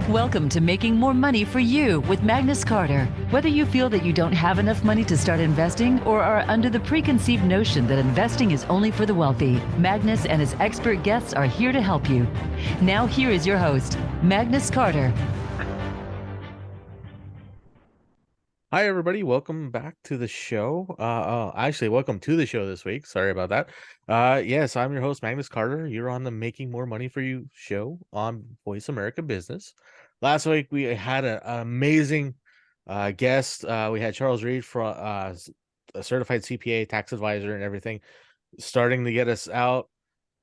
Welcome to Making More Money for You with Magnus Carter. Whether you feel that you don't have enough money to start investing or are under the preconceived notion that investing is only for the wealthy, Magnus and his expert guests are here to help you. Now here is your host, Magnus Carter. Hi, everybody. Welcome back to the show. Actually, welcome to the show this week. Sorry about that. Yes, I'm your host, Magnus Carter. You're on the Making More Money for You show on Voice America Business. Last week, we had an amazing guest. We had Charles Reed, from a certified CPA, tax advisor, and everything, starting to get us out.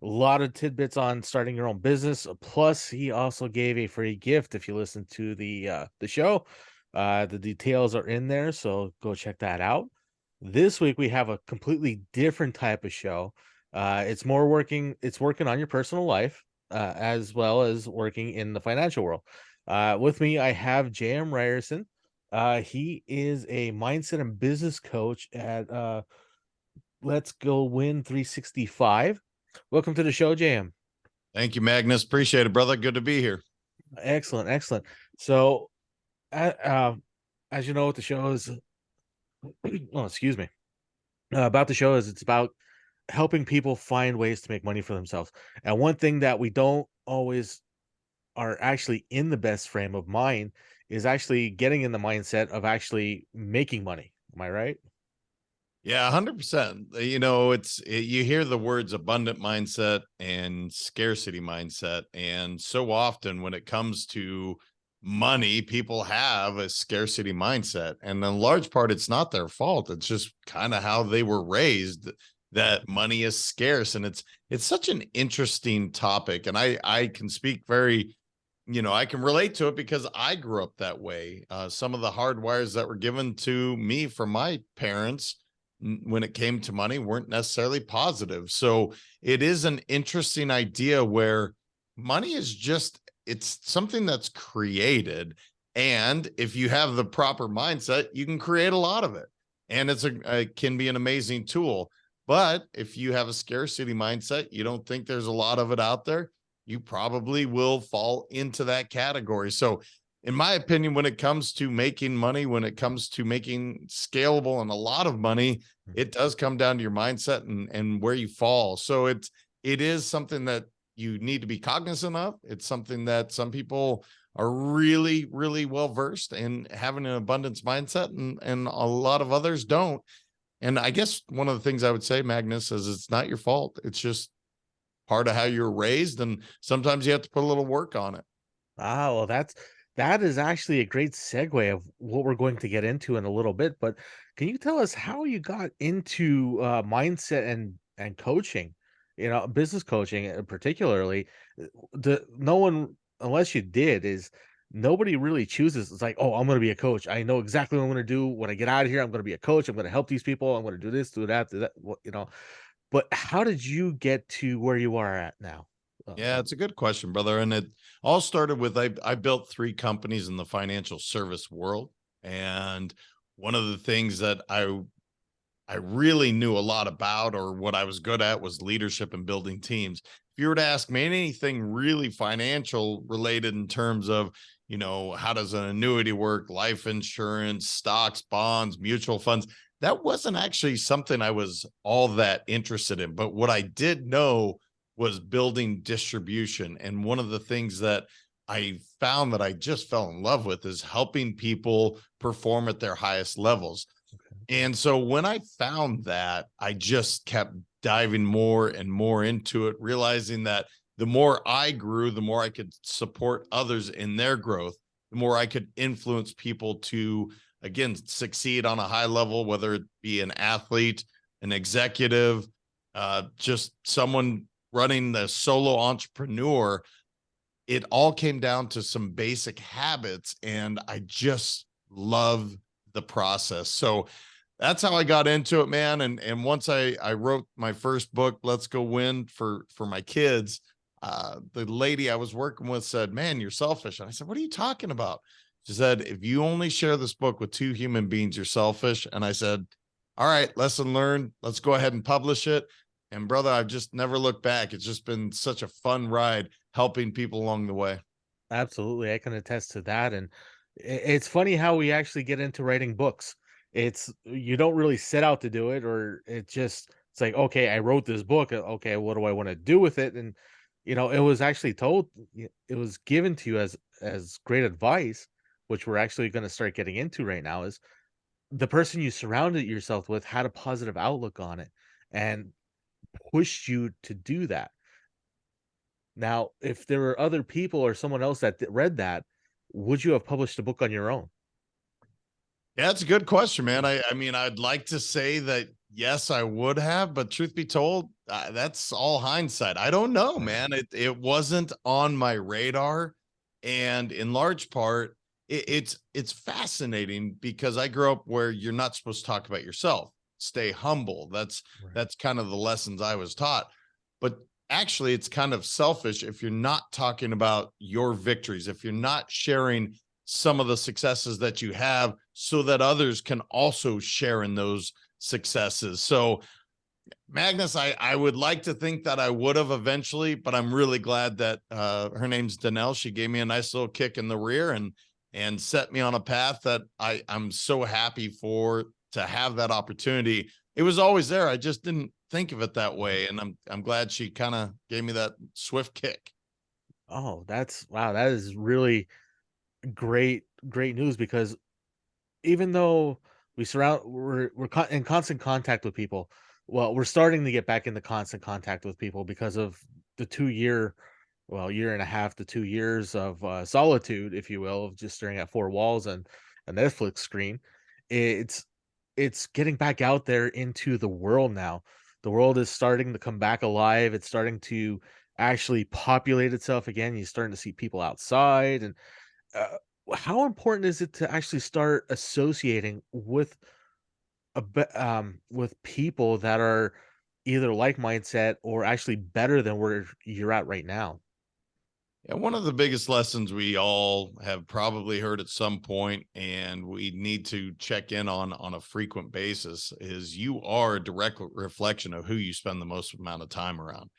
A lot of tidbits on starting your own business. Plus, he also gave a free gift if you listen to the show. The details are in there, so go check that out. This week we have a completely different type of show. It's working on your personal life, as well as working in the financial world. With me, I have JM Ryerson. He is a mindset and business coach at Let's Go Win 365. Welcome to the show, JM. Thank you, Magnus. Appreciate it, brother. Good to be here. Excellent. So, as you know, what the show is, oh, excuse me, about the show is it's about helping people find ways to make money for themselves. And one thing that we don't always are actually in the best frame of mind is actually getting in the mindset of actually making money. Am I right? Yeah, 100%. You know, you hear the words abundant mindset and scarcity mindset. And so often when it comes to money, people have a scarcity mindset. And in large part, it's not their fault. It's just kind of how they were raised, that money is scarce. And it's such an interesting topic. And I can speak very, I can relate to it because I grew up that way. Some of the hard wires that were given to me from my parents when it came to money weren't necessarily positive. So it is an interesting idea where money is it's something that's created. And if you have the proper mindset, you can create a lot of it. And it can be an amazing tool. But if you have a scarcity mindset, you don't think there's a lot of it out there, you probably will fall into that category. So in my opinion, when it comes to making money, when it comes to making scalable and a lot of money, it does come down to your mindset and where you fall. So it is something that you need to be cognizant of. It's something that some people are really, really well versed in having an abundance mindset, and a lot of others don't. And I guess one of the things I would say, Magnus, is it's not your fault. It's just part of how you're raised, and sometimes you have to put a little work on it. Well, that is actually a great segue of what we're going to get into in a little bit. But can you tell us how you got into mindset and coaching, business coaching particularly? No one, unless you did, is nobody really chooses. It's like, oh, I'm going to be a coach. I know exactly what I'm going to do when I get out of here. I'm going to be a coach. I'm going to help these people. I'm going to do this, do that, But how did you get to where you are at now? Yeah, it's a good question, brother. And it all started with I built 3 companies in the financial service world. And one of the things that I really knew a lot about, or what I was good at, was leadership and building teams. If you were to ask me anything really financial related in terms of, how does an annuity work, life insurance, stocks, bonds, mutual funds, that wasn't actually something I was all that interested in. But what I did know was building distribution. And one of the things that I found that I just fell in love with is helping people perform at their highest levels. And so when I found that, I just kept diving more and more into it, realizing that the more I grew, the more I could support others in their growth, the more I could influence people to, again, succeed on a high level, whether it be an athlete, an executive, just someone running the solo entrepreneur. It all came down to some basic habits, and I just love the process. So that's how I got into it, man. And once I wrote my first book, Let's Go Win, for my kids, the lady I was working with said, "Man, you're selfish." And I said, "What are you talking about?" She said, "If you only share this book with 2 human beings, you're selfish." And I said, "All right, lesson learned. Let's go ahead and publish it." And brother, I've just never looked back. It's just been such a fun ride helping people along the way. Absolutely, I can attest to that, and it's funny how we actually get into writing books. It's you don't really set out to do it, or it's like, okay, I wrote this book. Okay, what do I want to do with it? And it was actually it was given to you as great advice, which we're actually going to start getting into right now. Is the person you surrounded yourself with had a positive outlook on it and pushed you to do that. Now, if there were other people or someone else that read that, would you have published a book on your own? Yeah, that's a good question, man. I mean, I'd like to say that yes, I would have, but truth be told, that's all hindsight. I don't know, Right. man. It wasn't on my radar, and in large part, it's fascinating because I grew up where you're not supposed to talk about yourself. Stay humble. Right. That's kind of the lessons I was taught. But actually, it's kind of selfish if you're not talking about your victories, if you're not sharing some of the successes that you have so that others can also share in those successes. So, Magnus, I would like to think that I would have eventually, but I'm really glad that her name's Danelle. She gave me a nice little kick in the rear and set me on a path that I'm so happy for to have that opportunity. It was always there. I just didn't think of it that way. And I'm glad she kind of gave me that swift kick. Oh, wow, that is really great news because even though we're in constant contact with people, well, we're starting to get back into constant contact with people because of the year and a half to 2 years of solitude, if you will, of just staring at four walls and a Netflix screen. It's it's getting back out there into the world now. The world is starting to come back alive. It's starting to actually populate itself again. You're starting to see people outside, and uh, how important is it to actually start associating with people that are either like mindset or actually better than where you're at right now? Yeah, one of the biggest lessons we all have probably heard at some point, and we need to check in on a frequent basis, is you are a direct reflection of who you spend the most amount of time around.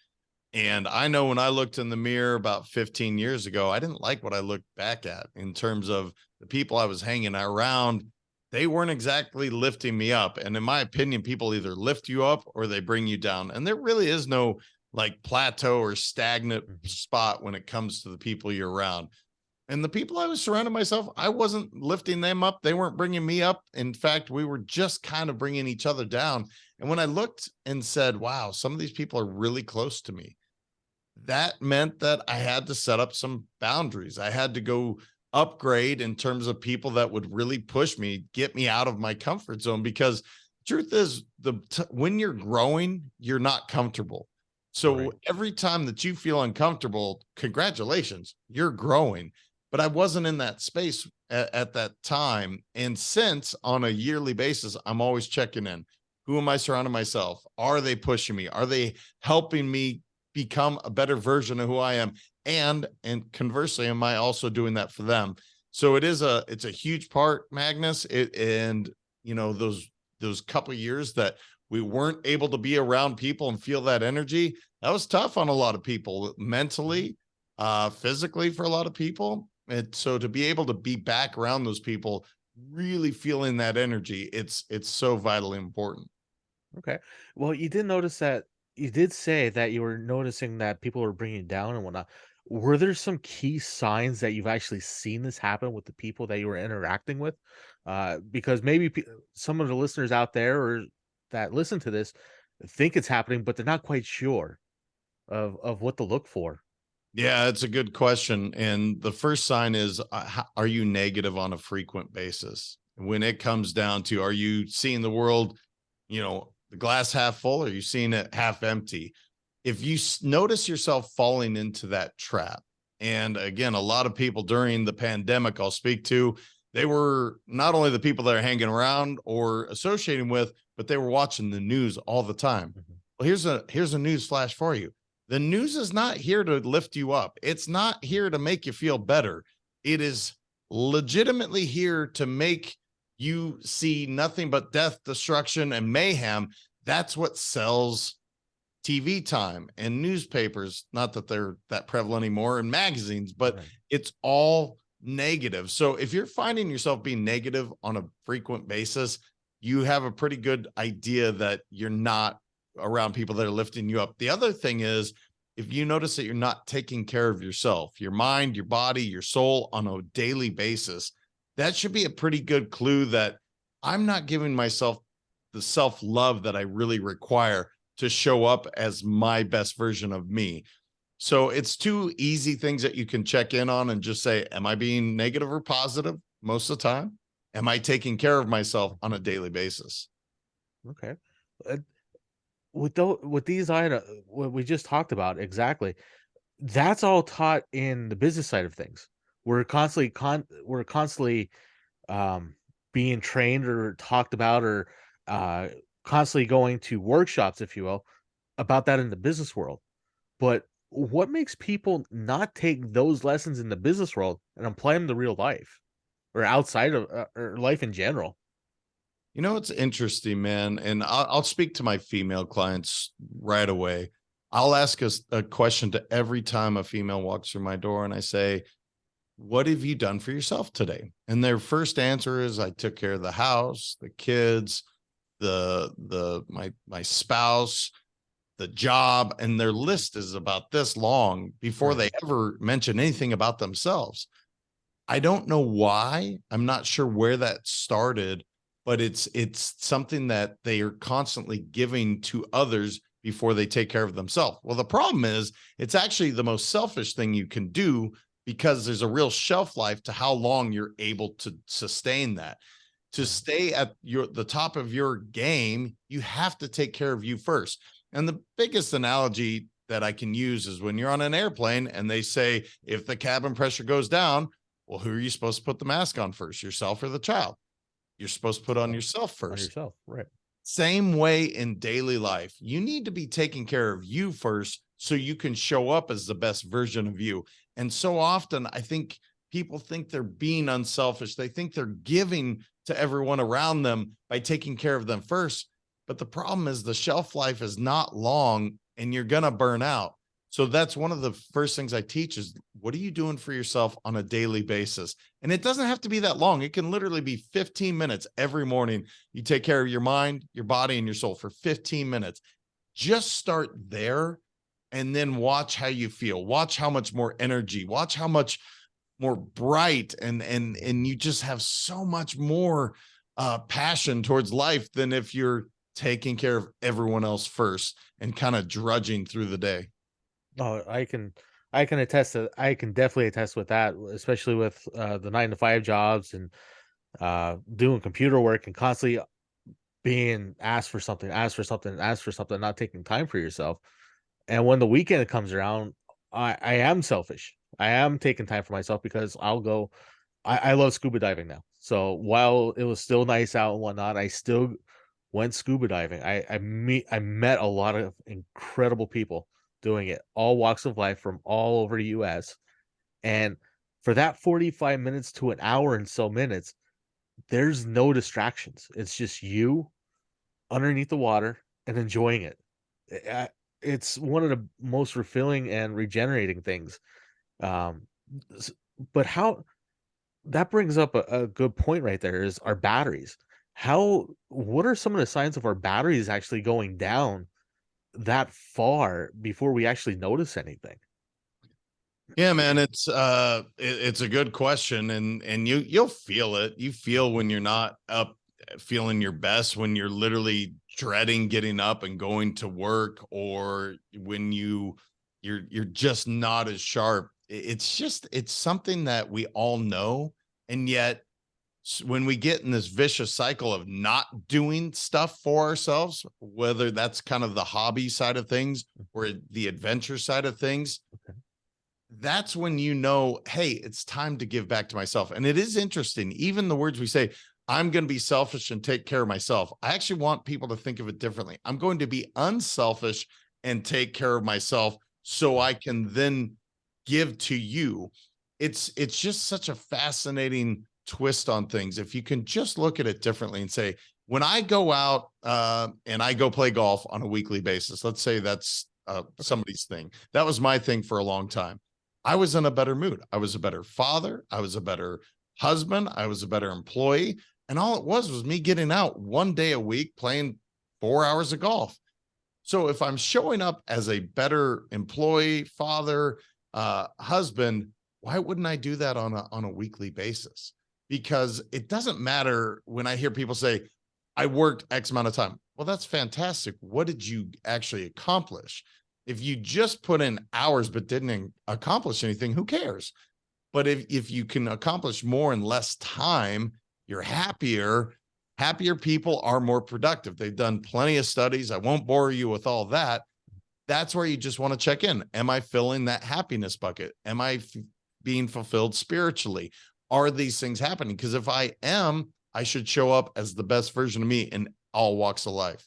And I know when I looked in the mirror about 15 years ago, I didn't like what I looked back at in terms of the people I was hanging around. They weren't exactly lifting me up. And in my opinion, people either lift you up or they bring you down. And there really is no like plateau or stagnant Mhm. spot when it comes to the people you're around. And the people I was surrounding myself, I wasn't lifting them up. They weren't bringing me up. In fact, we were just kind of bringing each other down. And when I looked and said, wow, some of these people are really close to me, that meant that I had to set up some boundaries. I had to go upgrade in terms of people that would really push me, get me out of my comfort zone. Because truth is, when you're growing, you're not comfortable. So Right. every time that you feel uncomfortable, congratulations, you're growing. But I wasn't in that space at that time. And since on a yearly basis, I'm always checking in. Who am I surrounding myself? Are they pushing me? Are they helping me become a better version of who I am? And conversely, am I also doing that for them? So it's a huge part, Magnus. And those couple of years that we weren't able to be around people and feel that energy, that was tough on a lot of people mentally, physically for a lot of people. And so to be able to be back around those people, really feeling that energy, it's so vitally important. Okay. Well, you did say that you were noticing that people were bringing you down and whatnot. Were there some key signs that you've actually seen this happen with the people that you were interacting with? Because maybe some of the listeners out there or that listen to this think it's happening, but they're not quite sure of what to look for. Yeah, it's a good question. And the first sign is, are you negative on a frequent basis? When it comes down to, are you seeing the world, the glass half full, or are you seeing it half empty? If you notice yourself falling into that trap, and again, a lot of people during the pandemic I'll speak to, they were not only the people that are hanging around or associating with, but they were watching the news all the time. Mhm. Well, here's a news flash for you. The news is not here to lift you up. It's not here to make you feel better. It is legitimately here to make you see nothing but death, destruction, and mayhem. That's what sells TV time and newspapers. Not that they're that prevalent anymore, and magazines, but it's all negative. So if you're finding yourself being negative on a frequent basis, you have a pretty good idea that you're not around people that are lifting you up. The other thing is, if you notice that you're not taking care of yourself, your mind, your body, your soul on a daily basis, that should be a pretty good clue that I'm not giving myself the self-love that I really require to show up as my best version of me. So it's two easy things that you can check in on and just say, am I being negative or positive most of the time? Am I taking care of myself on a daily basis? Okay. With these items, what we just talked about, exactly, that's all taught in the business side of things. We're constantly being trained or talked about, or constantly going to workshops, if you will, about that in the business world. But what makes people not take those lessons in the business world and apply them to real life or outside of or life in general? You know, it's interesting, man. And I'll speak to my female clients right away. I'll ask a question to every time a female walks through my door, and I say, what have you done for yourself today? And their first answer is, I took care of the house, the kids, my spouse, the job, and their list is about this long before they ever mention anything about themselves. I don't know why. I'm not sure where that started, but it's something that they are constantly giving to others before they take care of themselves. Well, the problem is it's actually the most selfish thing you can do, because there's a real shelf life to how long you're able to sustain that. To stay at the top of your game, you have to take care of you first. And the biggest analogy that I can use is when you're on an airplane and they say, if the cabin pressure goes down, well, who are you supposed to put the mask on first, yourself or the child? You're supposed to put on yourself first. On yourself, right? Same way in daily life. You need to be taking care of you first so you can show up as the best version of you. And so often I think people think they're being unselfish. They think they're giving to everyone around them by taking care of them first. But the problem is the shelf life is not long and you're going to burn out. So that's one of the first things I teach is, what are you doing for yourself on a daily basis? And it doesn't have to be that long. It can literally be 15 minutes every morning. You take care of your mind, your body, and your soul for 15 minutes. Just start there and then watch how you feel. Watch how much more energy, watch how much more bright, and you just have so much more passion towards life than if you're taking care of everyone else first and kind of drudging through the day. Oh, I can attest to. I can definitely attest with that, especially with the 9-to-5 jobs and doing computer work and constantly being asked for something, not taking time for yourself. And when the weekend comes around, I am selfish. I am taking time for myself because I'll go. I love scuba diving now. So while it was still nice out and whatnot, I still went scuba diving. I met a lot of incredible people doing it, all walks of life from all over the US. And for that 45 minutes to an hour and so minutes, there's no distractions. It's just you underneath the water and enjoying it. It's one of the most fulfilling and regenerating things. But how that brings up a good point right there is our batteries. What are some of the signs of our batteries actually going down that far before we actually notice anything? Yeah, man, it's a good question, and you'll feel it. You feel when you're not up feeling your best, when you're literally dreading getting up and going to work, or when you're just not as sharp. It's something that we all know, and yet when we get in this vicious cycle of not doing stuff for ourselves, whether that's kind of the hobby side of things or the adventure side of things, that's when you know, hey, it's time to give back to myself. And it is interesting, even the words we say, I'm going to be selfish and take care of myself. I actually want people to think of it differently. I'm going to be unselfish and take care of myself so I can then give to you. It's just such a fascinating twist on things. If you can just look at it differently and say, when I go out and I go play golf on a weekly basis, let's say that's somebody's thing. That was my thing for a long time. I was in a better mood. I was a better father. I was a better husband. I was a better employee. And all it was me getting out one day a week, playing 4 hours of golf. So if I'm showing up as a better employee, father, husband, why wouldn't I do that on a weekly basis? Because it doesn't matter when I hear people say, I worked X amount of time. Well, that's fantastic. What did you actually accomplish? If you just put in hours but didn't accomplish anything, who cares? But if you can accomplish more in less time, you're happier. Happier people are more productive. They've done plenty of studies. I won't bore you with all that. That's where you just want to check in. Am I filling that happiness bucket? Am I being fulfilled spiritually? Are these things happening? Because if I am, I should show up as the best version of me in all walks of life.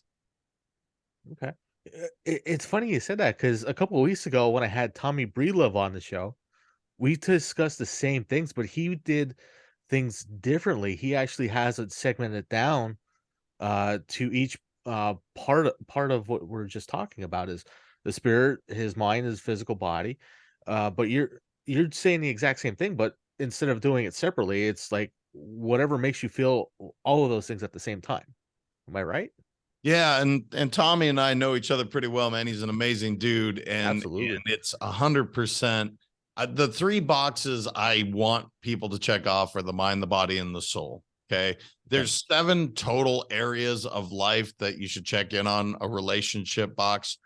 Okay. It's funny you said that, because a couple of weeks ago when I had Tommy Breedlove on the show, we discussed the same things, but he did things differently. He actually has it segmented down to each part of what we're just talking about is the spirit, his mind, his physical body. But you're saying the exact same thing, but instead of doing it separately, it's like whatever makes you feel all of those things at the same time. Am I right? Yeah, and Tommy and I know each other pretty well, man. He's an amazing dude, and Absolutely. it's 100%. The 3 boxes I want people to check off are the mind, the body, and the soul. Okay, there's 7 total areas of life that you should check in on. A relationship box,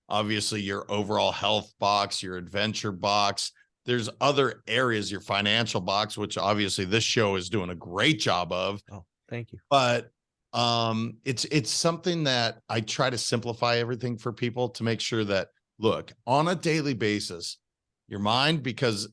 obviously your overall health box, your adventure box. There's other areas, your financial box, which obviously this show is doing a great job of. Oh, thank you. But it's something that I try to simplify everything for people to make sure that, look, on a daily basis, your mind, because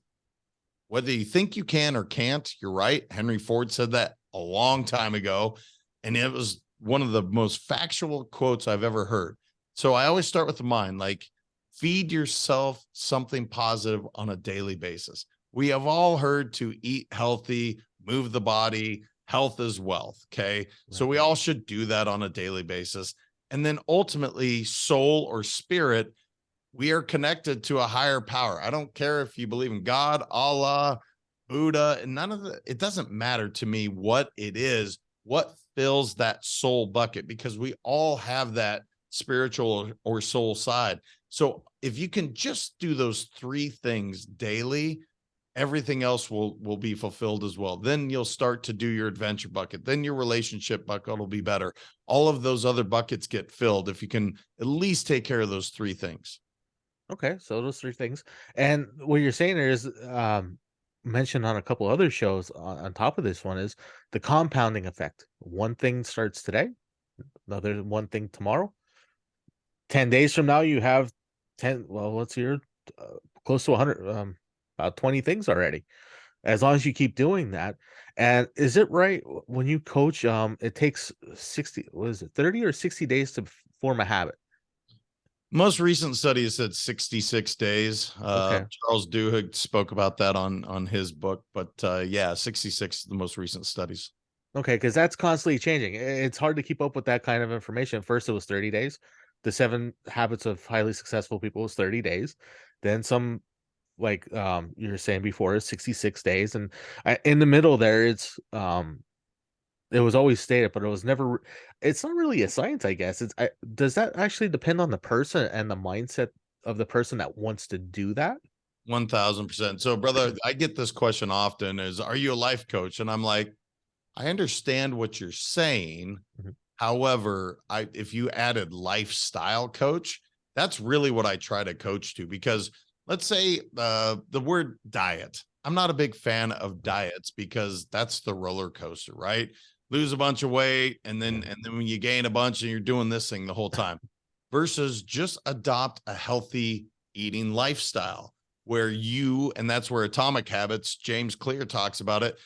whether you think you can or can't, you're right. Henry Ford said that a long time ago, and it was one of the most factual quotes I've ever heard. So I always start with the mind, like, feed yourself something positive on a daily basis. We have all heard to eat healthy, move the body. Health is wealth. Okay. Right. So we all should do that on a daily basis. And then ultimately, soul or spirit, we are connected to a higher power. I don't care if you believe in God, Allah, Buddha, and it doesn't matter to me what it is, what fills that soul bucket, because we all have that spiritual or soul side. So if you can just do those 3 things daily, everything else will be fulfilled as well. Then you'll start to do your adventure bucket. Then your relationship bucket will be better. All of those other buckets get filled if you can at least take care of those 3 things. Okay, so those 3 things. And what you're saying there is mentioned on a couple other shows on top of this one is the compounding effect. One thing starts today, another one thing tomorrow. 10 days from now, you have 10, well, what's your close to 100, about 20 things already, as long as you keep doing that. And is it right when you coach, it takes 60, what is it, 30 or 60 days to form a habit? Most recent study said 66 days. Okay. Charles Duhigg spoke about that on his book, but yeah, 66 is the most recent studies. Okay, because that's constantly changing. It's hard to keep up with that kind of information. First, it was 30 days. The 7 habits of highly successful people was 30 days. Then some, like you were saying before, is 66 days. And in the middle there, it was always stated, but it was never, it's not really a science, I guess. Does that actually depend on the person and the mindset of the person that wants to do that? 1000%. So, brother, I get this question often is, are you a life coach? And I'm like, I understand what you're saying. Mhm. However, if you added lifestyle coach, that's really what I try to coach to, because let's say the word diet. I'm not a big fan of diets because that's the roller coaster, right? Lose a bunch of weight, and then when you gain a bunch and you're doing this thing the whole time, versus just adopt a healthy eating lifestyle where and that's where Atomic Habits, James Clear talks about it.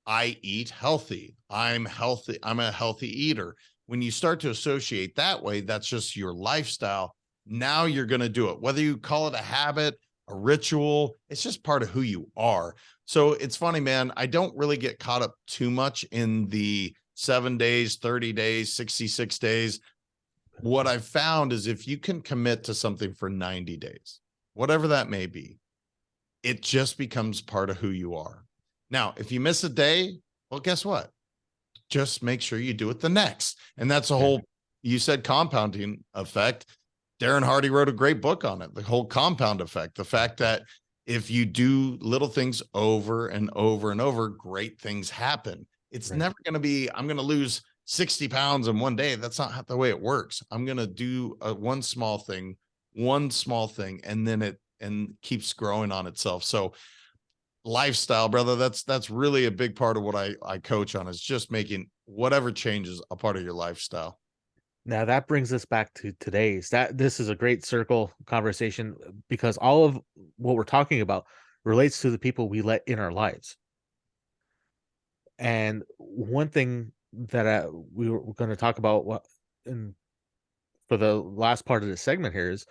I eat healthy. I'm healthy. I'm a healthy eater. When you start to associate that way, that's just your lifestyle. now you're going to do it. Whether you call it a habit, a ritual, it's just part of who you are. So it's funny, man. I don't really get caught up too much in the 7 days, 30 days, 66 days. What I've found is if you can commit to something for 90 days, whatever that may be, it just becomes part of who you are. Now, if you miss a day, well, guess what? Just make sure you do it the next. And that's a whole, you said compounding effect. Darren Hardy wrote a great book on it, the whole compound effect, the fact that if you do little things over and over and over, great things happen. It's never going to be, I'm going to lose 60 pounds in one day. That's not the way it works. I'm going to do one small thing, and then it keeps growing on itself. So lifestyle, brother, that's really a big part of what I coach on, is just making whatever changes a part of your lifestyle. Now that brings us back to this is a great circle conversation, because all of what we're talking about relates to the people we let in our lives. And one thing that we were going to talk about for the last part of the segment here is,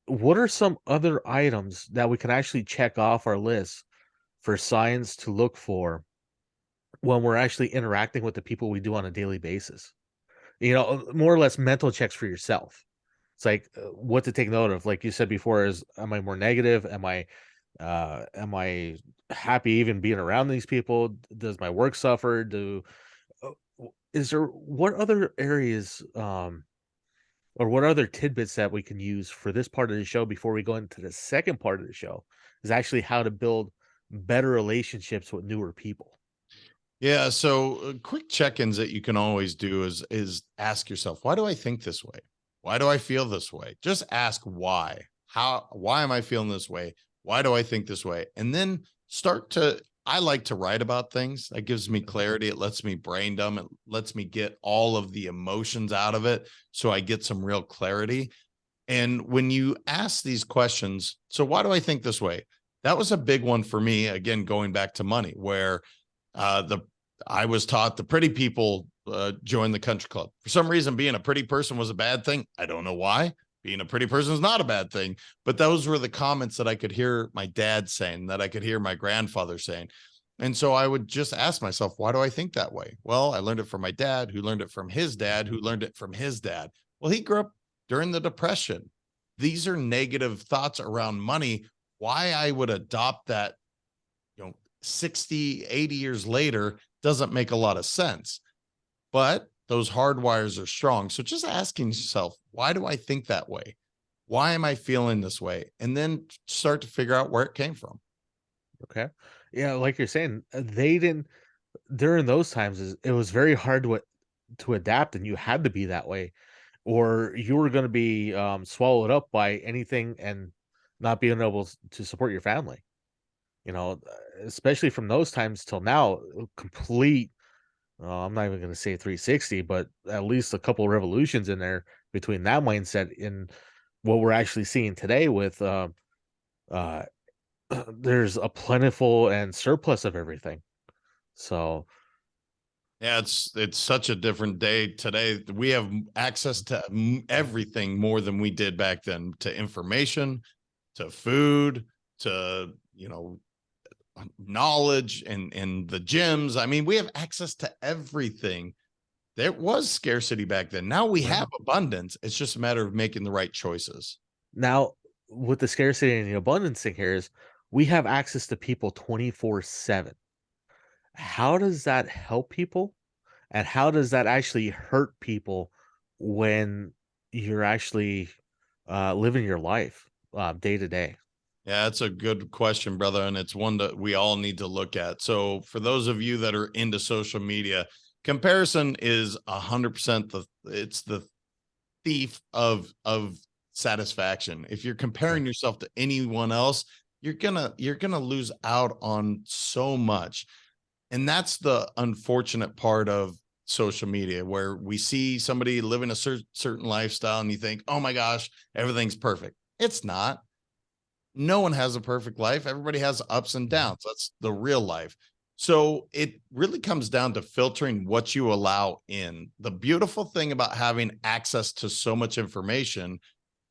what are some other items that we can actually check off our list for signs to look for when we're actually interacting with the people we do on a daily basis? More or less mental checks for yourself. It's like what to take note of. Like you said before, is, am I more negative? Am I happy even being around these people? Does my work suffer? What other areas, or what other tidbits that we can use for this part of the show before we go into the second part of the show, is actually how to build better relationships with newer people? Yeah. So quick check-ins that you can always do is ask yourself, why do I think this way? Why do I feel this way? Just ask why. Why am I feeling this way? Why do I think this way? And then I like to write about things. That gives me clarity. It lets me brain dump. It lets me get all of the emotions out of it, so I get some real clarity. And when you ask these questions, so why do I think this way? That was a big one for me. Again, going back to money, where I was taught the pretty people join the country club. For some reason, being a pretty person was a bad thing. I don't know why. Being a pretty person is not a bad thing. But those were the comments that I could hear my dad saying, that I could hear my grandfather saying. And so I would just ask myself, why do I think that way? Well, I learned it from my dad, who learned it from his dad, who learned it from his dad. Well, he grew up during the Depression. These are negative thoughts around money. Why I would adopt that, 60, 80 years later doesn't make a lot of sense. But those hard wires are strong. So just asking yourself, why do I think that way? Why am I feeling this way? And then start to figure out where it came from. Okay. Yeah, like you're saying, they didn't, during those times, it was very hard to adapt, and you had to be that way, or you were going to be swallowed up by anything and not being able to support your family. Especially from those times till now, complete. I'm not even going to say 360, but at least a couple of revolutions in there between that mindset and what we're actually seeing today with there's a plentiful and surplus of everything. So yeah, it's such a different day today. We have access to everything more than we did back then, to information, to food, to knowledge, and the gyms. I mean, we have access to everything. There was scarcity back then. Now we have abundance. It's just a matter of making the right choices. now, with the scarcity and the abundance thing here, is we have access to people 24/7. How does that help people? And how does that actually hurt people when you're actually living your life day to day? Yeah, that's a good question, brother. And it's one that we all need to look at. So for those of you that are into social media, comparison is 100% it's the thief of satisfaction. If you're comparing yourself to anyone else, you're gonna lose out on so much. And that's the unfortunate part of social media, where we see somebody living a certain lifestyle and you think, oh my gosh, everything's perfect. It's not. No one has a perfect life. Everybody has ups and downs. That's the real life. So it really comes down to filtering what you allow in. The beautiful thing about having access to so much information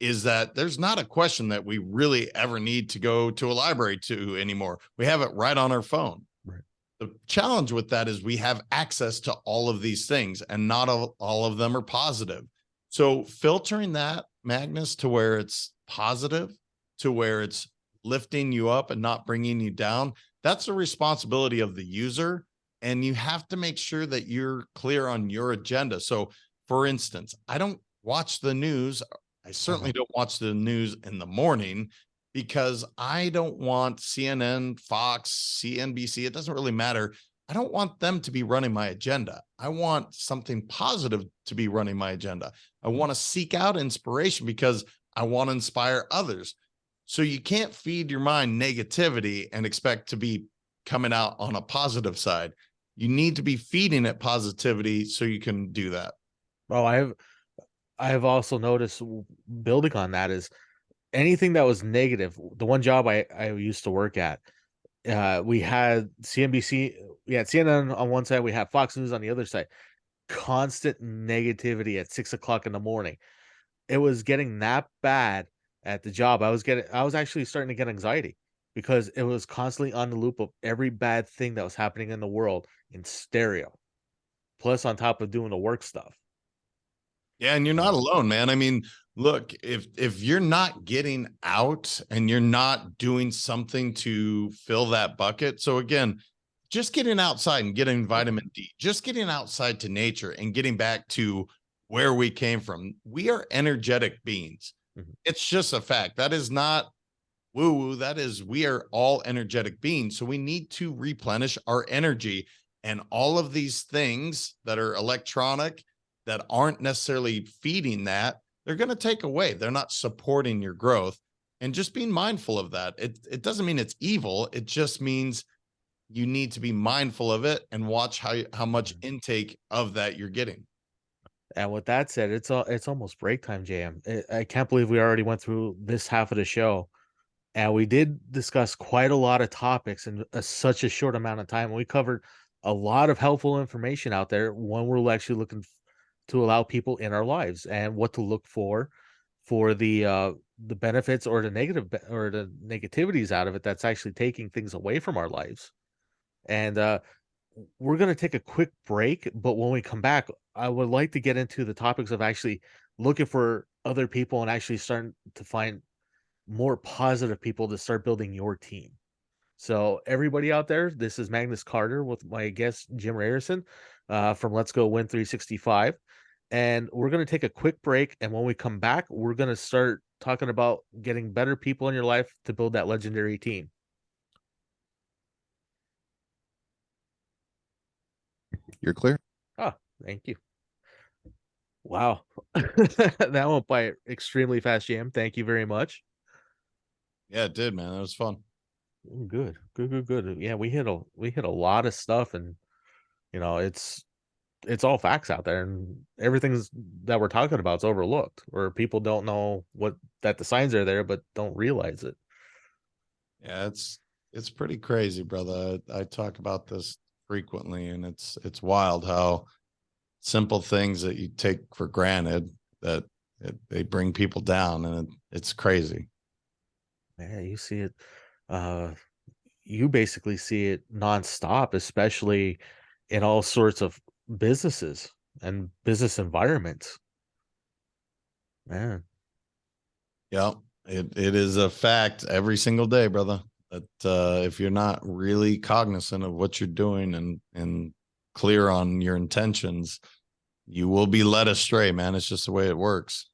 is that there's not a question that we really ever need to go to a library to anymore. We have it right on our phone. Right. The challenge with that is we have access to all of these things, and not all of them are positive. So filtering that, Magnus, to where it's positive, to where it's lifting you up and not bringing you down, that's the responsibility of the user. And you have to make sure that you're clear on your agenda. So for instance, I don't watch the news. I certainly don't watch the news in the morning, because I don't want CNN, Fox, CNBC. It doesn't really matter. I don't want them to be running my agenda. I want something positive to be running my agenda. I want to seek out inspiration because I want to inspire others. So you can't feed your mind negativity and expect to be coming out on a positive side. You need to be feeding it positivity so you can do that. Oh, I've also noticed, building on that, is anything that was negative. The one job I used to work at, we had CNBC, we had CNN on one side, we had Fox News on the other side. Constant negativity at 6 o'clock in the morning. It was getting that bad at the job. I was actually starting to get anxiety because it was constantly on the loop of every bad thing that was happening in the world in stereo, plus on top of doing the work stuff. Yeah, and you're not alone, man. I mean, look, if you're not getting out and you're not doing something to fill that bucket. So again, just getting outside and getting vitamin D, just getting outside to nature and getting back to where we came from. We are energetic beings. It's just a fact. That is not woo-woo. That is, we are all energetic beings. So we need to replenish our energy. And all of these things that are electronic, that aren't necessarily feeding that, they're going to take away. They're not supporting your growth. And just being mindful of that. It doesn't mean it's evil. It just means you need to be mindful of it and watch how much intake of that you're getting. And with that said, it's almost break time, JM. I can't believe we already went through this half of the show, and we did discuss quite a lot of topics in such a short amount of time. We covered a lot of helpful information out there when we're actually looking to allow people in our lives and what to look for the benefits or the negativities out of it that's actually taking things away from our lives. And we're going to take a quick break, but when we come back, I would like to get into the topics of actually looking for other people and actually starting to find more positive people to start building your team. So everybody out there, this is Magnus Carter with my guest Jim Ryerson from Let's Go Win 365. And we're going to take a quick break. And when we come back, we're going to start talking about getting better people in your life to build that legendary team. You're clear. Oh, thank you. Wow. That went by extremely fast, Jam. Thank you very much. Yeah, it did, man. That was fun. Good. Yeah, we hit a lot of stuff, and it's all facts out there, and everything's that we're talking about is overlooked, or people don't know that the signs are there but don't realize it. Yeah, it's pretty crazy, brother. I talk about this frequently, and it's wild how simple things that you take for granted that they bring people down, and it's crazy. Yeah, you see it. You basically see it nonstop, especially in all sorts of businesses and business environments. Man. Yeah, it is a fact every single day, brother. That if you're not really cognizant of what you're doing and clear on your intentions, you will be led astray, man. It's just the way it works.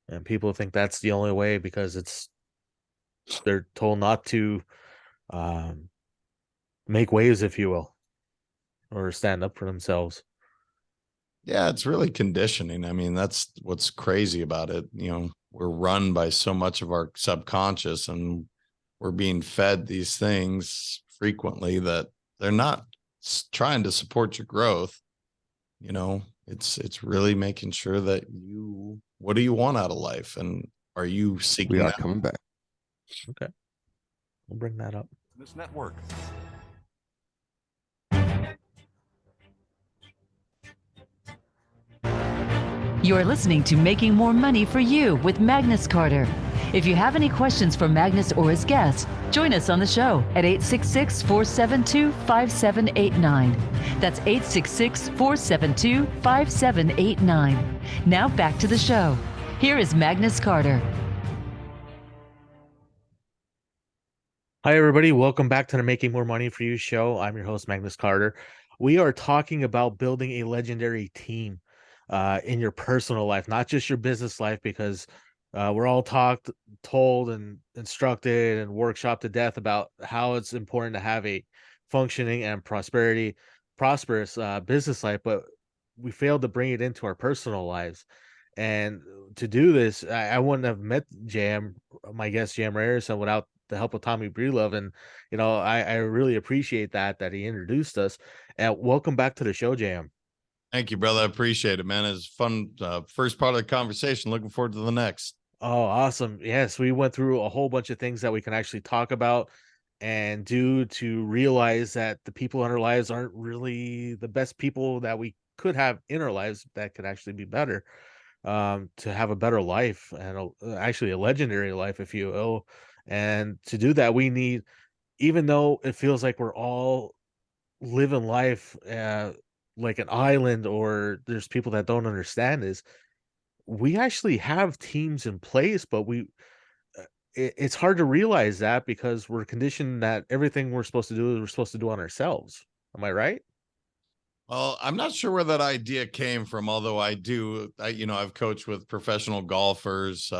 And people think that's the only way because they're told not to make waves, if you will, or stand up for themselves. Yeah, it's really conditioning. I mean, that's what's crazy about it. We're run by so much of our subconscious, and we're being fed these things frequently that they're not trying to support your growth. It's really making sure that what do you want out of life, and are you seeking We are that? coming back. Okay, we'll bring that up. This network. You're listening to Making More Money for You with Magnus Carter. If you have any questions for Magnus or his guests, join us on the show at 866-472-5789. That's 866-472-5789. Now back to the show. Here is Magnus Carter. Hi, everybody. Welcome back to the Making More Money for You show. I'm your host, Magnus Carter. We are talking about building a legendary team in your personal life, not just your business life, because we're all told and instructed and workshopped to death about how it's important to have a functioning and prosperous business life, but we failed to bring it into our personal lives. And to do this, I wouldn't have met my guest JM Ryerson, without the help of Tommy Breedlove. And I really appreciate that he introduced us. And welcome back to the show, JM. Thank you, brother. I appreciate it, man. It's fun. First part of the conversation. Looking forward to the next. Oh, awesome. Yes, we went through a whole bunch of things that we can actually talk about and do to realize that the people in our lives aren't really the best people that we could have in our lives, that could actually be better, to have a better life, and actually a legendary life, if you will. And to do that, we need, even though it feels like we're all living life like an island, or there's people that don't understand this, we actually have teams in place, but it's hard to realize that because we're conditioned that everything we're supposed to do on ourselves. Am I right? Well, I'm not sure where that idea came from, although I've coached with professional golfers,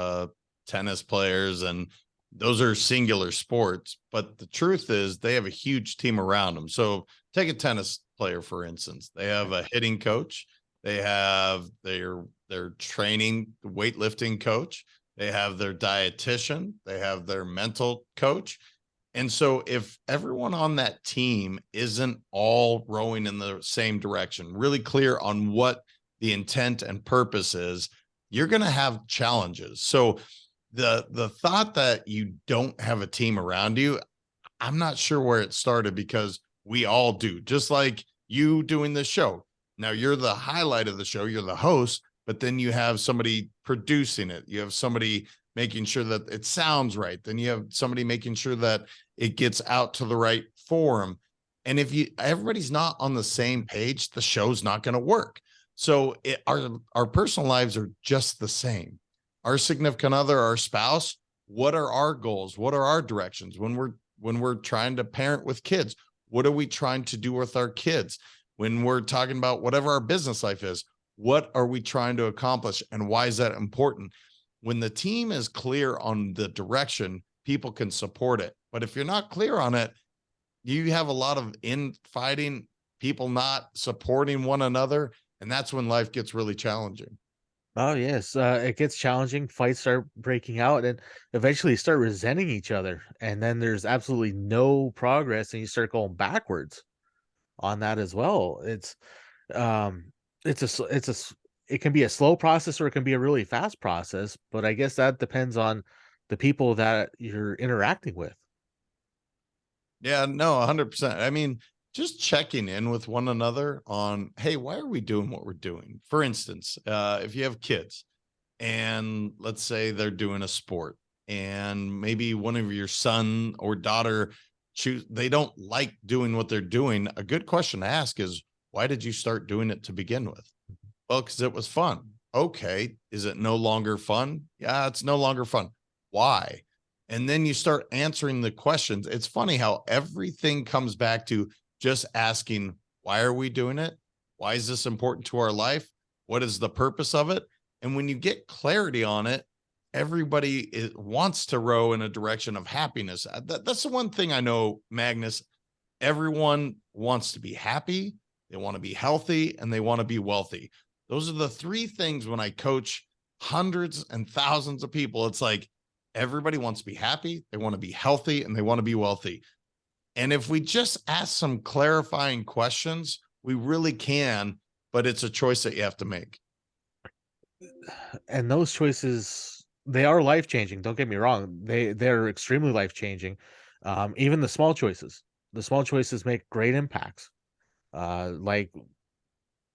tennis players, and those are singular sports. But the truth is they have a huge team around them. So take a tennis player, for instance. They have a hitting coach. They have their training weightlifting coach. They have their dietitian. They have their mental coach. And so if everyone on that team isn't all rowing in the same direction, really clear on what the intent and purpose is, you're going to have challenges. So the thought that you don't have a team around you, I'm not sure where it started, because we all do, just like you doing this show. Now you're the highlight of the show, you're the host, but then you have somebody producing it. You have somebody making sure that it sounds right. Then you have somebody making sure that it gets out to the right forum. And if everybody's not on the same page, the show's not going to work. So our personal lives are just the same. Our significant other, our spouse, what are our goals? What are our directions when we're trying to parent with kids? What are we trying to do with our kids? When we're talking about whatever our business life is, what are we trying to accomplish, and why is that important? When the team is clear on the direction, people can support it. But if you're not clear on it, you have a lot of infighting, people not supporting one another, and that's when life gets really challenging. Oh, yes. It gets challenging. Fights start breaking out and eventually start resenting each other. And then there's absolutely no progress, and you start going backwards on that as well. Um, it can be a slow process, or it can be a really fast process, but I guess that depends on the people that you're interacting with. Yeah, no, 100%. I mean, just checking in with one another on, hey, why are we doing what we're doing? For instance, if you have kids and let's say they're doing a sport, and maybe one of your son or daughter they don't like doing what they're doing, a good question to ask is, why did you start doing it to begin with? Well, because it was fun. Okay. Is it no longer fun? Yeah, it's no longer fun. Why? And then you start answering the questions. It's funny how everything comes back to just asking, why are we doing it? Why is this important to our life? What is the purpose of it? And when you get clarity on it, everybody wants to row in a direction of happiness. That's the one thing I know, Magnus. Everyone wants to be happy, they want to be healthy, and they want to be wealthy. Those are the three things when I coach hundreds and thousands of people. It's like everybody wants to be happy, they want to be healthy, and they want to be wealthy. And if we just ask some clarifying questions, we really can, but it's a choice that you have to make. And those choices, they are life-changing. Don't get me wrong. They're extremely life-changing. Even the small choices make great impacts. I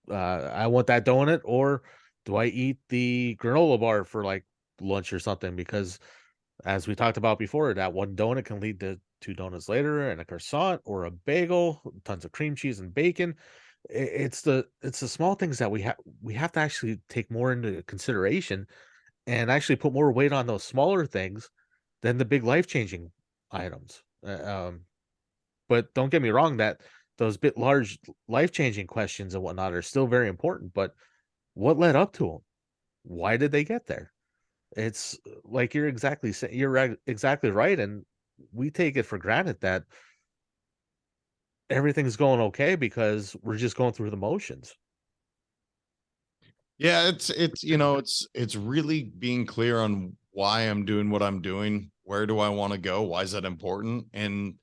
want that donut, or Do I eat the granola bar for like lunch or something? Because as we talked about before, that one donut can lead to two donuts later and a croissant or a bagel, tons of cream cheese and bacon. It's the small things that we have to actually take more into consideration and actually put more weight on those smaller things than the big life-changing items. But don't get me wrong, that those bit large life-changing questions and whatnot are still very important, but what led up to them? Why did they get there? It's like exactly right, and we take it for granted that everything's going okay because we're just going through the motions. Yeah, it's really being clear on why I'm doing what I'm doing. Where do I want to go? Why is that important? And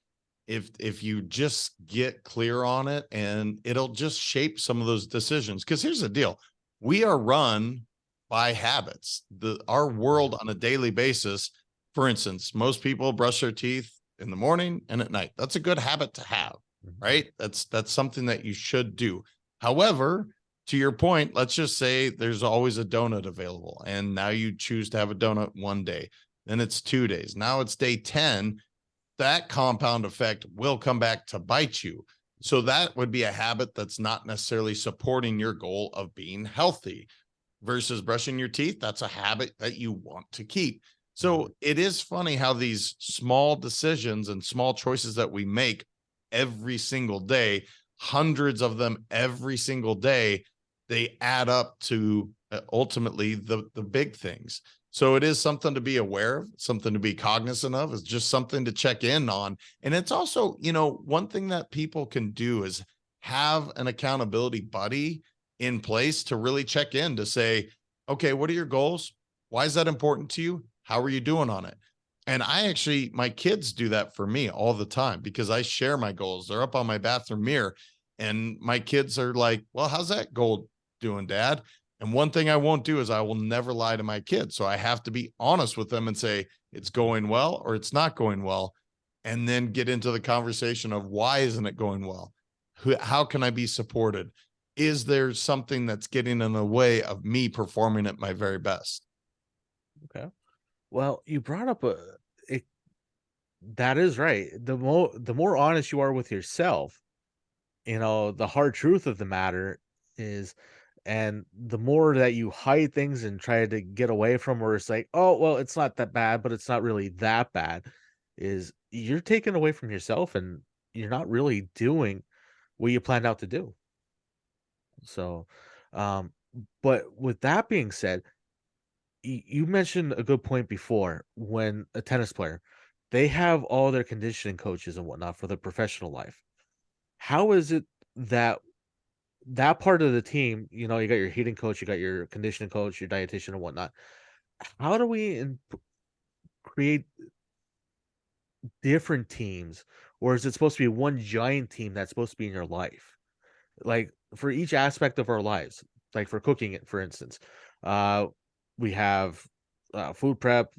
if you just get clear on it, and it'll just shape some of those decisions. Because here's the deal. We are run by habits. Our world on a daily basis, for instance, most people brush their teeth in the morning and at night. That's a good habit to have, right? That's something that you should do. However, to your point, let's just say there's always a donut available, and now you choose to have a donut one day, then it's 2 days. Now it's day 10. That compound effect will come back to bite you. So that would be a habit that's not necessarily supporting your goal of being healthy. Versus brushing your teeth, that's a habit that you want to keep. So it is funny how these small decisions and small choices that we make every single day, hundreds of them every single day, they add up to ultimately the big things. So it is something to be aware of, something to be cognizant of. It's just something to check in on. And it's also, one thing that people can do is have an accountability buddy in place to really check in to say, okay, what are your goals? Why is that important to you? How are you doing on it? And my kids do that for me all the time because I share my goals. They're up on my bathroom mirror, and my kids are like, well, how's that goal doing, Dad? And one thing I won't do is I will never lie to my kids. So I have to be honest with them and say it's going well or it's not going well. And then get into the conversation of why isn't it going well? How can I be supported? Is there something that's getting in the way of me performing at my very best? Okay. Well, you brought up it, that is right. The more honest you are with yourself, the hard truth of the matter is, and the more that you hide things and try to get away from, where it's like, oh, well, it's not that bad, but it's not really that bad, is you're taking away from yourself and you're not really doing what you planned out to do. So, um, but with that being said, you mentioned a good point before when a tennis player, they have all their conditioning coaches and whatnot for their professional life. How is it that that part of the team, you got your heating coach, you got your conditioning coach, your dietitian and whatnot. How do we create different teams, or is it supposed to be one giant team that's supposed to be in your life? Like for each aspect of our lives, like for cooking it, for instance, uh, we have food prep,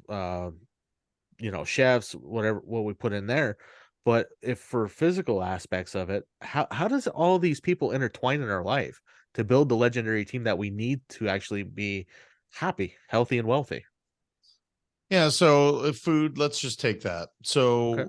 chefs, whatever what we put in there. But if for physical aspects of it, how does all these people intertwine in our life to build the legendary team that we need to actually be happy, healthy, and wealthy? Yeah. So food, let's just take that. Okay. So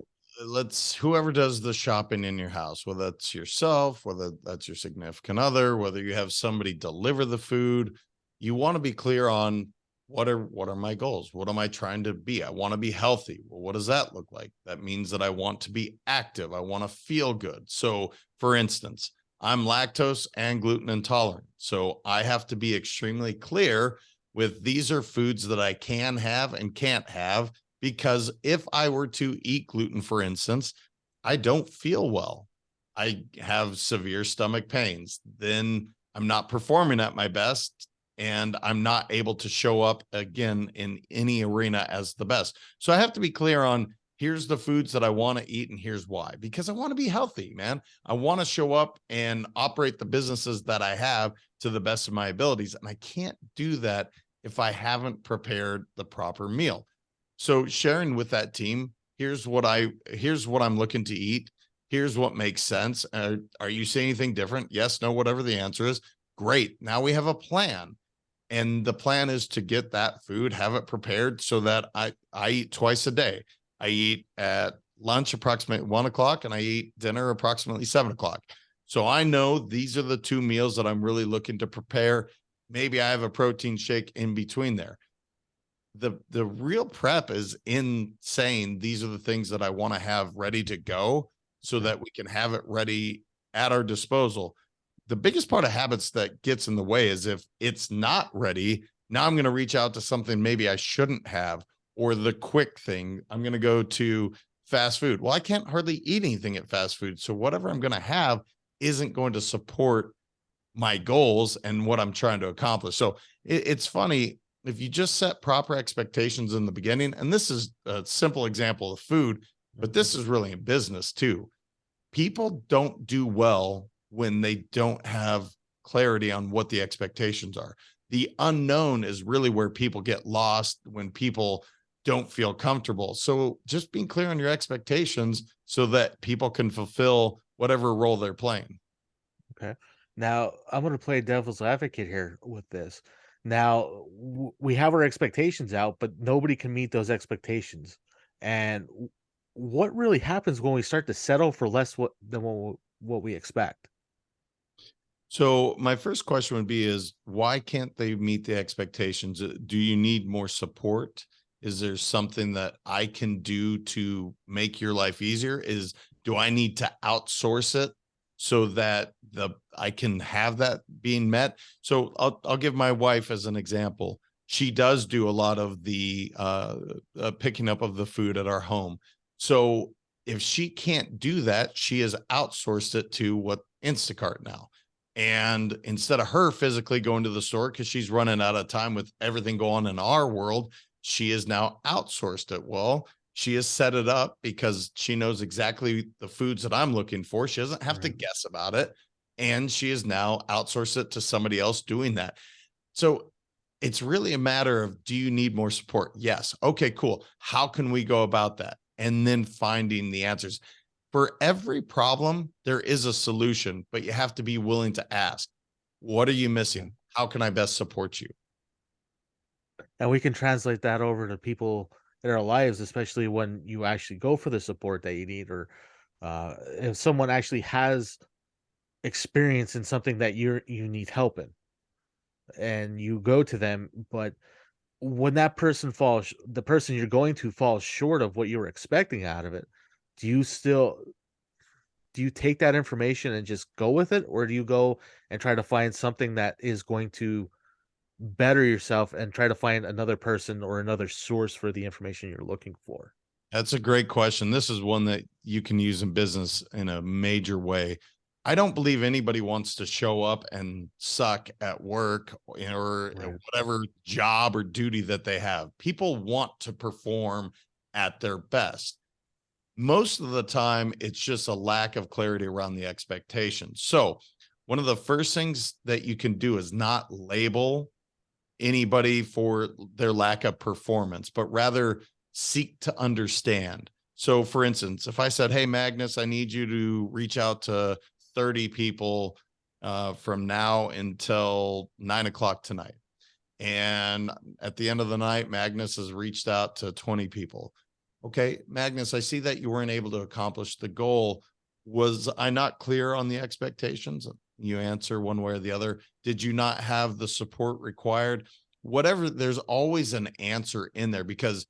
whoever does the shopping in your house, whether that's yourself, whether that's your significant other, whether you have somebody deliver the food, you want to be clear on what are my goals? What am I trying to be? I want to be healthy. Well, what does that look like? That means that I want to be active. I want to feel good. So for instance, I'm lactose and gluten intolerant. So I have to be extremely clear with these are foods that I can have and can't have, because if I were to eat gluten, for instance, I don't feel well. I have severe stomach pains. Then I'm not performing at my best, and I'm not able to show up again in any arena as the best. So I have to be clear on here's the foods that I want to eat and here's why, because I want to be healthy, man. I want to show up and operate the businesses that I have to the best of my abilities. And I can't do that if I haven't prepared the proper meal. So sharing with that team, here's what I'm looking to eat. Here's what makes sense. Are you seeing anything different? Yes, no, whatever the answer is. Great. Now we have a plan. And the plan is to get that food, have it prepared so that I eat twice a day. I eat at lunch approximately 1 o'clock and I eat dinner approximately 7 o'clock. So I know these are the 2 meals that I'm really looking to prepare. Maybe I have a protein shake in between there. The real prep is in saying these are the things that I want to have ready to go so that we can have it ready at our disposal. The biggest part of habits that gets in the way is if it's not ready, now I'm going to reach out to something maybe I shouldn't have, or the quick thing, I'm going to go to fast food. Well, I can't hardly eat anything at fast food. So whatever I'm going to have isn't going to support my goals and what I'm trying to accomplish. So it's funny if you just set proper expectations in the beginning, and this is a simple example of food, but this is really in business too. People don't do well when they don't have clarity on what the expectations are. The unknown is really where people get lost, when people don't feel comfortable. So just being clear on your expectations so that people can fulfill whatever role they're playing. Okay. Now, I'm going to play devil's advocate here with this. Now, we have our expectations out, but nobody can meet those expectations. And what really happens when we start to settle for less than what we expect? So my first question would be is why can't they meet the expectations? Do you need more support? Is there something that I can do to make your life easier? Do I need to outsource it so that I can have that being met? So I'll give my wife as an example. She does do a lot of the picking up of the food at our home. So if she can't do that, she has outsourced it to what Instacart now. And instead of her physically going to the store because she's running out of time with everything going on in our world, she has now outsourced it. Well, she has set it up because she knows exactly the foods that I'm looking for. She doesn't have to guess about it. And she has now outsourced it to somebody else doing that. So it's really a matter of, do you need more support? Yes. Okay, cool. How can we go about that? And then finding the answers. For every problem, there is a solution, but you have to be willing to ask, what are you missing? How can I best support you? And we can translate that over to people in our lives, especially when you actually go for the support that you need, or if someone actually has experience in something that you need help in, and you go to them. But when that person falls, the person you're going to falls short of what you were expecting out of it, do you still do you take that information and just go with it, or do you go and try to find something that is going to better yourself and try to find another person or another source for the information you're looking for? That's a great question. This is one that you can use in business in a major way. I don't believe anybody wants to show up and suck at work or Right. whatever job or duty that they have. People want to perform at their best. Most of the time, it's just a lack of clarity around the expectations. So, one of the first things that you can do is not label anybody for their lack of performance, but rather seek to understand. So, for instance, if I said, "Hey, Magnus, I need you to reach out to 30 people from now until 9 o'clock tonight." And at the end of the night, Magnus has reached out to 20 people. Okay, Magnus, I see that you weren't able to accomplish the goal. Was I not clear on the expectations? You answer one way or the other. Did you not have the support required? Whatever, there's always an answer in there, because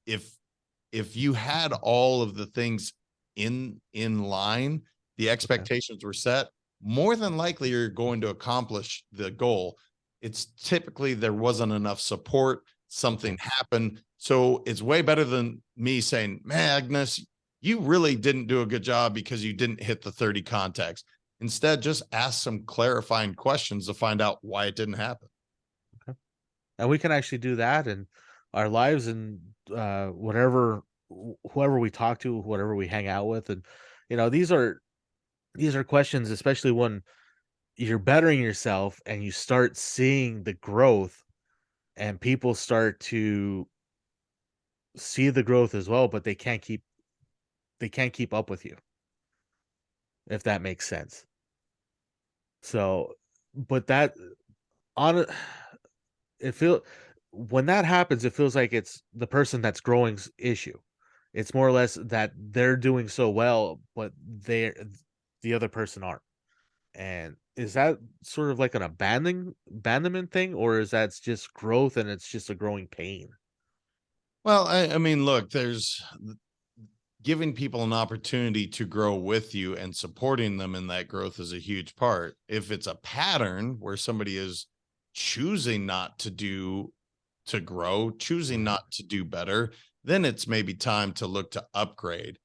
if you had all of the things in line, the expectations were set, more than likely you're going to accomplish the goal. It's typically there wasn't enough support, something happened. So it's way better than me saying, Magnus, you really didn't do a good job because you didn't hit the 30 contacts. Instead, just ask some clarifying questions to find out why it didn't happen. And we can actually do that in our lives, and whatever whoever we talk to, whatever we hang out with. And these are questions, especially when you're bettering yourself and you start seeing the growth, and people start to see the growth as well, but they can't keep up with you, if that makes sense. So, but that on when that happens, it feels like it's the person that's growing's issue. It's more or less that they're doing so well, but the other person aren't. And is that sort of like an abandonment thing, or is that just growth and it's just a growing pain? Well, I mean, look, there's giving people an opportunity to grow with you and supporting them in that growth is a huge part. If it's a pattern where somebody is choosing not to grow, choosing not to do better, then it's maybe time to look to upgrade.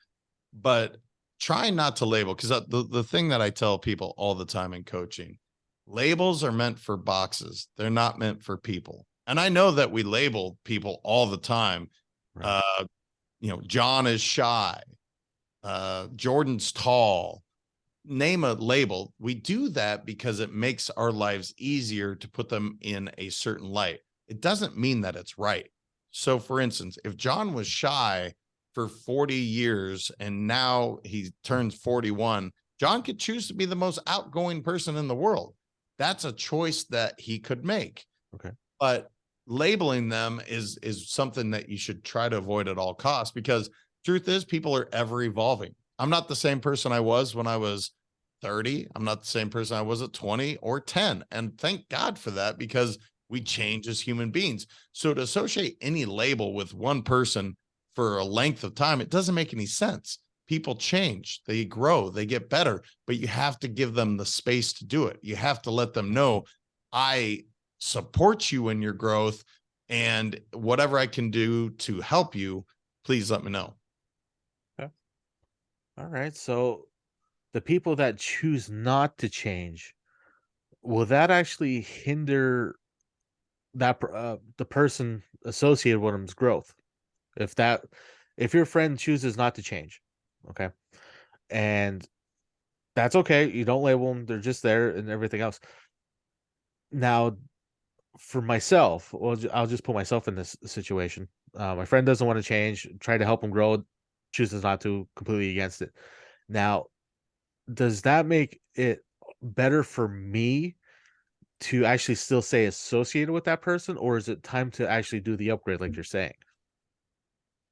But try not to label, because the thing that I tell people all the time in coaching, labels are meant for boxes. They're not meant for people. And I know that we label people all the time. Right. John is shy. Jordan's tall. Name a label. We do that because it makes our lives easier to put them in a certain light. It doesn't mean that it's right. So, for instance, if John was shy for 40 years and now he turns 41, John could choose to be the most outgoing person in the world. That's a choice that he could make. Okay. But labeling them is something that you should try to avoid at all costs, because truth is people are ever evolving. I'm not the same person I was when I was 30. I'm not the same person I was at 20 or 10. And thank God for that, because we change as human beings. So to associate any label with one person for a length of time, it doesn't make any sense. People change, they grow, they get better, but you have to give them the space to do it. You have to let them know, I support you in your growth, and whatever I can do to help you, please let me know. Okay. All right. So the people that choose not to change, will that actually hinder the person associated with them's growth? If your friend chooses not to change, okay, and that's okay, you don't label them, they're just there and everything else. Now, for myself, well, I'll just put myself in this situation. My friend doesn't want to change, try to help him grow, chooses not to, completely against it. Now, does that make it better for me to actually still stay associated with that person, or is it time to actually do the upgrade like you're saying?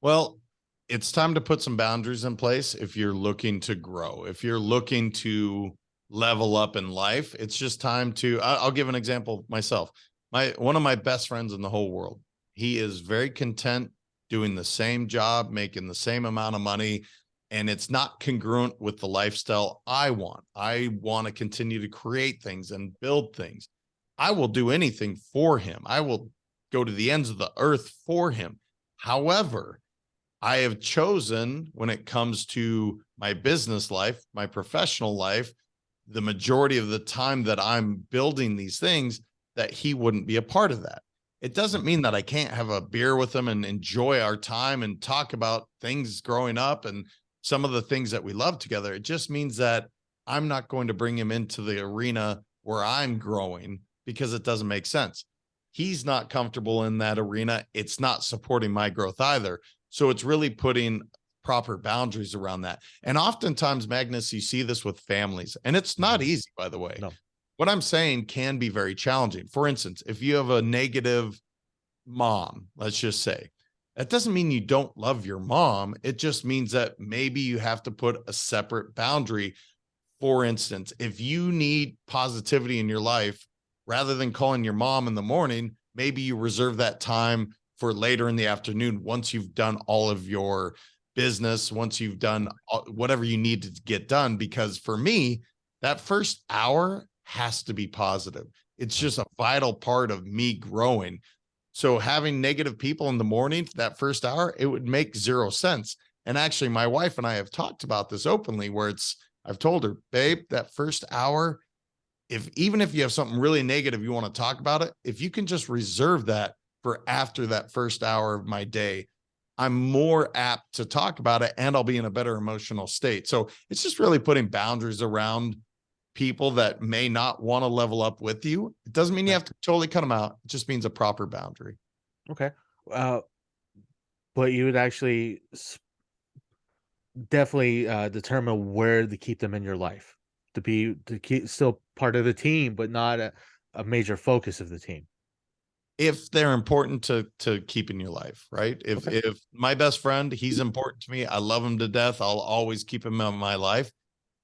Well, it's time to put some boundaries in place if you're looking to grow. If you're looking to level up in life, it's just time to I'll give an example myself. One of my best friends in the whole world, he is very content doing the same job, making the same amount of money, and it's not congruent with the lifestyle I want. I want to continue to create things and build things. I will do anything for him. I will go to the ends of the earth for him. However, I have chosen, when it comes to my business life, my professional life, the majority of the time that I'm building these things, that he wouldn't be a part of that. It doesn't mean that I can't have a beer with him and enjoy our time and talk about things growing up and some of the things that we love together. It just means that I'm not going to bring him into the arena where I'm growing, because it doesn't make sense. He's not comfortable in that arena. It's not supporting my growth either. So it's really putting proper boundaries around that. And oftentimes, Magnus, you see this with families, and it's not easy, by the way. No. What I'm saying can be very challenging. For instance, if you have a negative mom, let's just say, that doesn't mean you don't love your mom. It just means that maybe you have to put a separate boundary. For instance, if you need positivity in your life, rather than calling your mom in the morning, maybe you reserve that time for later in the afternoon, once you've done all of your business, once you've done whatever you need to get done. Because for me, that first hour has to be positive. It's just a vital part of me growing. So having negative people in the morning, that first hour, it would make zero sense. And actually, my wife and I have talked about this openly, where I've told her, babe, that first hour, even if you have something really negative, you want to talk about it, if you can just reserve that for after that first hour of my day, I'm more apt to talk about it, and I'll be in a better emotional state. So it's just really putting boundaries around people that may not want to level up with you. It doesn't mean you have to totally cut them out. It just means a proper boundary. Okay. But you would actually definitely determine where to keep them in your life, to keep still part of the team, but not a major focus of the team. if they're important to keep in your life, right? Okay. If my best friend, he's important to me, I love him to death, I'll always keep him in my life.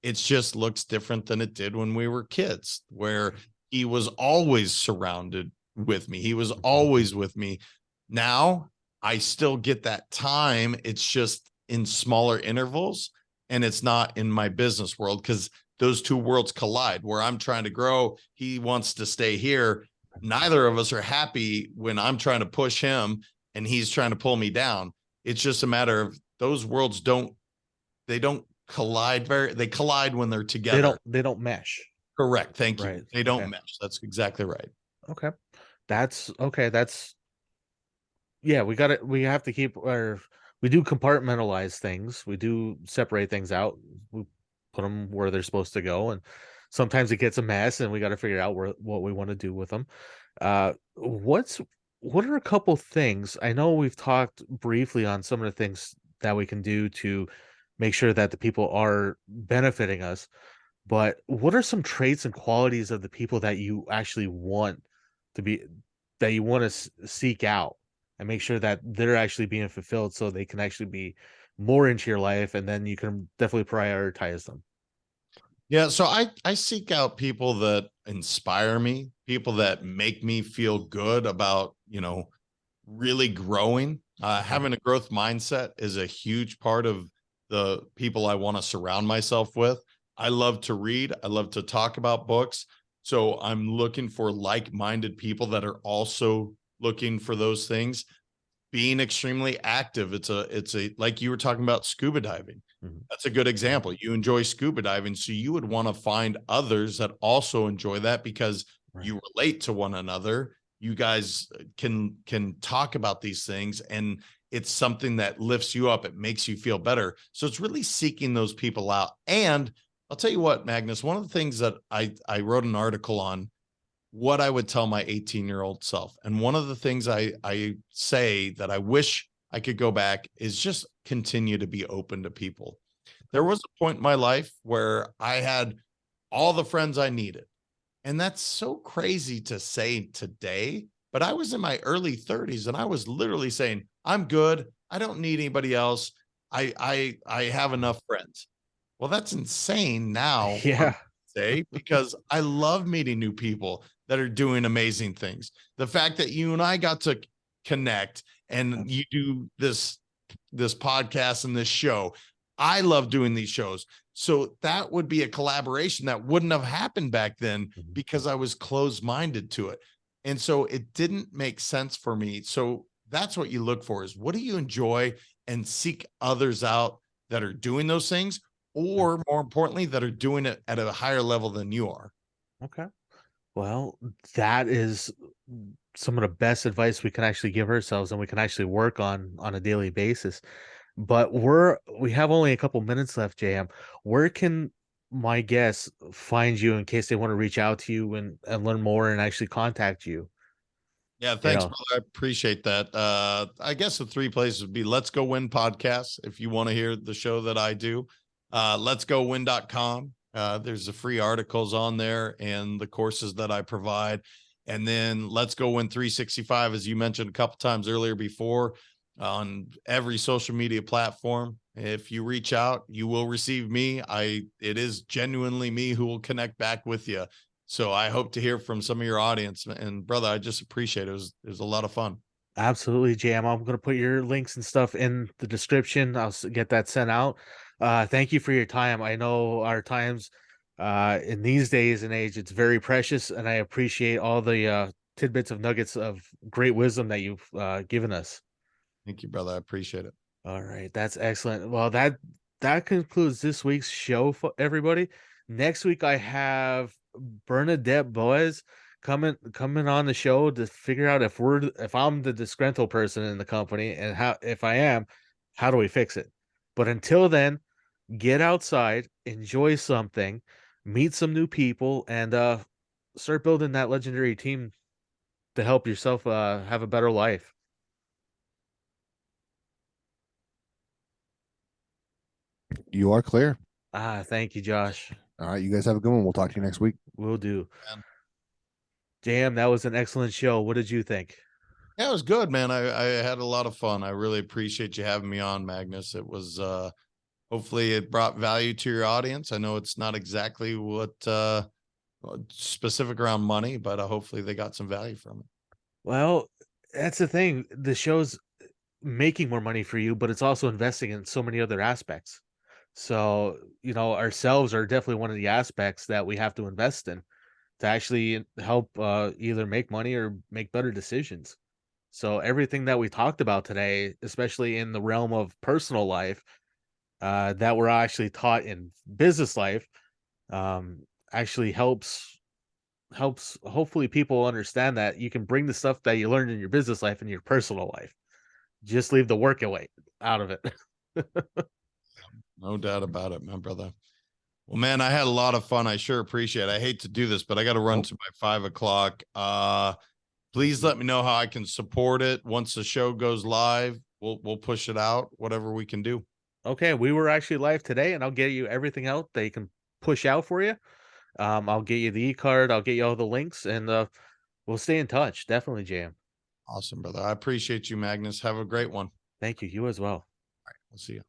It just looks different than it did when we were kids, where he was always surrounded with me. He was always with me. Now I still get that time. It's just in smaller intervals, and it's not in my business world, because those two worlds collide. Where I'm trying to grow, he wants to stay here. Neither of us are happy when I'm trying to push him and he's trying to pull me down. It's just a matter of those worlds don't collide they collide when they're together. They don't mesh. Correct. Thank you. Right. They don't Okay. mesh. That's exactly right. Okay. That's okay. That's yeah, we have to keep our we do compartmentalize things. We do separate things out. We put them where they're supposed to go, and sometimes it gets a mess and we got to figure out what we want to do with them. What are a couple things? I know we've talked briefly on some of the things that we can do to make sure that the people are benefiting us, but what are some traits and qualities of the people that you actually want to be that you want to seek out and make sure that they're actually being fulfilled so they can actually be more into your life, and then you can definitely prioritize them. Yeah. So I seek out people that inspire me, people that make me feel good about, really growing. Having a growth mindset is a huge part of the people I want to surround myself with. I love to read. I love to talk about books. So I'm looking for like-minded people that are also looking for those things. Being extremely active. It's a like you were talking about scuba diving. That's a good example. You enjoy scuba diving, so you would want to find others that also enjoy that, because Right. you relate to one another. You guys can talk about these things, and it's something that lifts you up. It makes you feel better. So it's really seeking those people out. And I'll tell you what, Magnus, one of the things that I wrote an article on what I would tell my 18-year-old self. And one of the things I say that I wish I could go back is just continue to be open to people. There was a point in my life where I had all the friends I needed. And that's so crazy to say today, but I was in my early 30s and I was literally saying, I'm good. I don't need anybody else. I have enough friends. Well, that's insane now, Yeah. say, because I love meeting new people that are doing amazing things. The fact that you and I got to connect and you do this podcast and this show. I love doing these shows. So that would be a collaboration that wouldn't have happened back then because I was closed-minded to it. And so it didn't make sense for me. So that's what you look for, is what do you enjoy, and seek others out that are doing those things, or more importantly, that are doing it at a higher level than you are. Okay. Well, that is some of the best advice we can actually give ourselves and we can actually work on a daily basis. But we have only a couple minutes left, JM. Where can my guests find you in case they want to reach out to you and learn more and actually contact you? Yeah, thanks, brother. I appreciate that. I guess the three places would be Let's Go Win podcast, if you want to hear the show that I do. Let'sgowin.com. There's the free articles on there and the courses that I provide. And then Let's Go Win 365, as you mentioned a couple times earlier before, on every social media platform. If you reach out, you will receive me. It is genuinely me who will connect back with you. So I hope to hear from some of your audience. And brother, I just appreciate it. It was a lot of fun. Absolutely, JM. I'm going to put your links and stuff in the description. I'll get that sent out. Thank you for your time. I know our times in these days and age, it's very precious, and I appreciate all the tidbits of nuggets of great wisdom that you've given us. Thank you, brother. I appreciate it. All right, that's excellent. Well, that concludes this week's show for everybody. Next week I have Bernadette Boaz coming on the show to figure out if I'm the disgruntled person in the company, and how, if I am, how do we fix it? But until then, get outside, enjoy something, meet some new people, and start building that legendary team to help yourself have a better life. You are clear. Thank you, Josh. All right. You guys have a good one. We'll talk to you next week. Will do. JM, that was an excellent show. What did you think? Yeah, it was good, man. I had a lot of fun. I really appreciate you having me on, Magnus. It was hopefully it brought value to your audience. I know it's not exactly what specific around money, but hopefully they got some value from it. Well, that's the thing. The show's making more money for you, but it's also investing in so many other aspects. So, ourselves are definitely one of the aspects that we have to invest in to actually help either make money or make better decisions. So everything that we talked about today, especially in the realm of personal life, that we're actually taught in business life, actually helps hopefully people understand that you can bring the stuff that you learned in your business life in your personal life. Just leave the work away out of it. No doubt about it, my brother. Well, man, I had a lot of fun. I sure appreciate it. I hate to do this, but I got to run Nope. to my 5 o'clock. Please let me know how I can support it. Once the show goes live, we'll push it out, whatever we can do. Okay, we were actually live today, and I'll get you everything out that you can push out for you. I'll get you the e-card, I'll get you all the links, and we'll stay in touch. Definitely, Jam. Awesome, brother. I appreciate you, Magnus. Have a great one. Thank you. You as well. We'll see you.